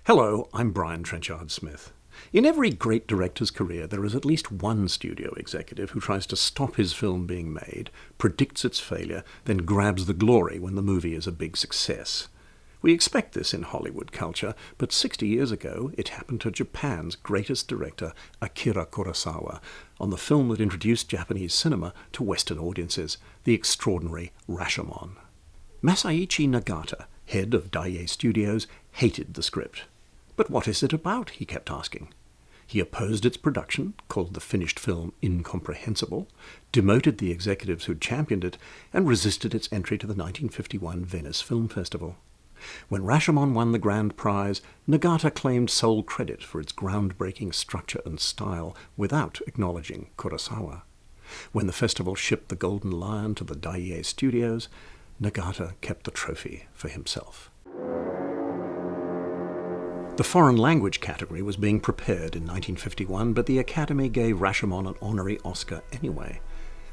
Hello, I'm Brian Trenchard-Smith. In every great director's career, there is at least one studio executive who tries to stop his film being made, predicts its failure, then grabs the glory when the movie is a big success. We expect this in Hollywood culture, but 60 years ago it happened to Japan's greatest director, Akira Kurosawa, on the film that introduced Japanese cinema to Western audiences, the extraordinary Rashomon. Masaichi Nagata, head of Daiei Studios, hated the script. But what is it about, he kept asking. He opposed its production, called the finished film incomprehensible, demoted the executives who'd championed it, and resisted its entry to the 1951 Venice Film Festival. When Rashomon won the grand prize, Nagata claimed sole credit for its groundbreaking structure and style without acknowledging Kurosawa. When the festival shipped the Golden Lion to the Daiei Studios, Nagata kept the trophy for himself. The foreign language category was being prepared in 1951, but the Academy gave Rashomon an honorary Oscar anyway.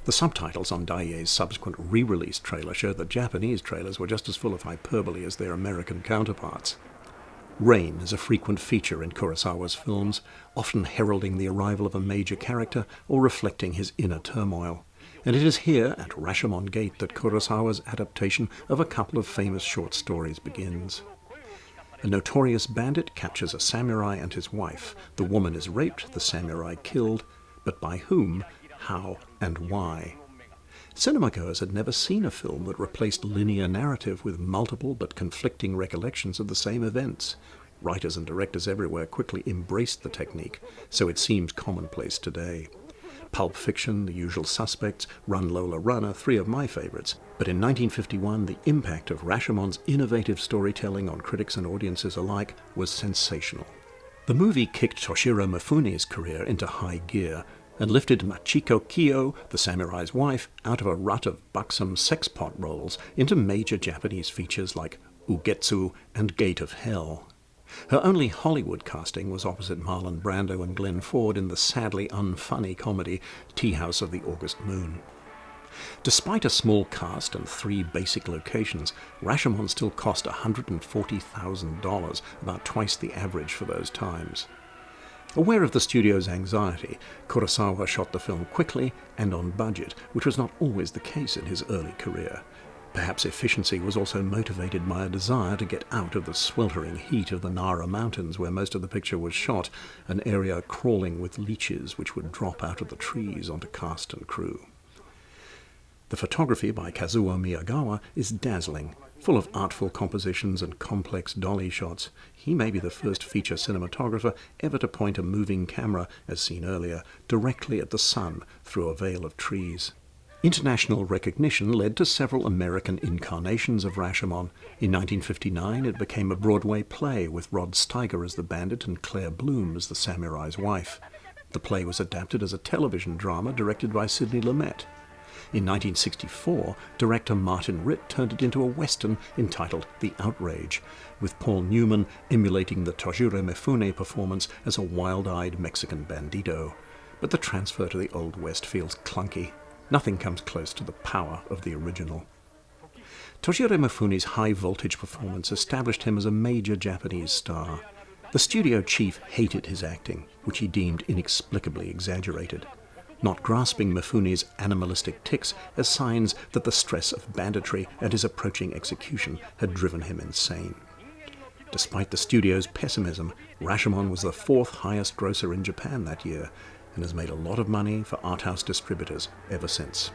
The subtitles on Daiei's subsequent re-release trailer showed that Japanese trailers were just as full of hyperbole as their American counterparts. Rain is a frequent feature in Kurosawa's films, often heralding the arrival of a major character or reflecting his inner turmoil. And it is here, at Rashomon Gate, that Kurosawa's adaptation of a couple of famous short stories begins. A notorious bandit captures a samurai and his wife. The woman is raped, the samurai killed, but by whom, how, and why? Cinemagoers had never seen a film that replaced linear narrative with multiple but conflicting recollections of the same events. Writers and directors everywhere quickly embraced the technique, so it seems commonplace today. Pulp Fiction, The Usual Suspects, Run Lola Run are three of my favorites, but in 1951 the impact of Rashomon's innovative storytelling on critics and audiences alike was sensational. The movie kicked Toshiro Mifune's career into high gear and lifted Machiko Kiyo, the samurai's wife, out of a rut of buxom sex-pot roles into major Japanese features like Ugetsu and Gate of Hell. Her only Hollywood casting was opposite Marlon Brando and Glenn Ford in the sadly unfunny comedy Tea House of the August Moon. Despite a small cast and 3 basic locations, Rashomon still cost $140,000, about twice the average for those times. Aware of the studio's anxiety, Kurosawa shot the film quickly and on budget, which was not always the case in his early career. Perhaps efficiency was also motivated by a desire to get out of the sweltering heat of the Nara Mountains where most of the picture was shot, an area crawling with leeches which would drop out of the trees onto cast and crew. The photography by Kazuo Miyagawa is dazzling, full of artful compositions and complex dolly shots. He may be the first feature cinematographer ever to point a moving camera, as seen earlier, directly at the sun through a veil of trees. International recognition led to several American incarnations of Rashomon. In 1959 it became a Broadway play with Rod Steiger as the bandit and Claire Bloom as the samurai's wife. The play was adapted as a television drama directed by Sidney Lumet. In 1964, director Martin Ritt turned it into a western entitled The Outrage, with Paul Newman emulating the Toshiro Mifune performance as a wild-eyed Mexican bandito. But the transfer to the Old West feels clunky. Nothing comes close to the power of the original. Toshiro Mifune's high-voltage performance established him as a major Japanese star. The studio chief hated his acting, which he deemed inexplicably exaggerated, not grasping Mifune's animalistic tics as signs that the stress of banditry and his approaching execution had driven him insane. Despite the studio's pessimism, Rashomon was the 4th highest grosser in Japan that year, and has made a lot of money for art house distributors ever since.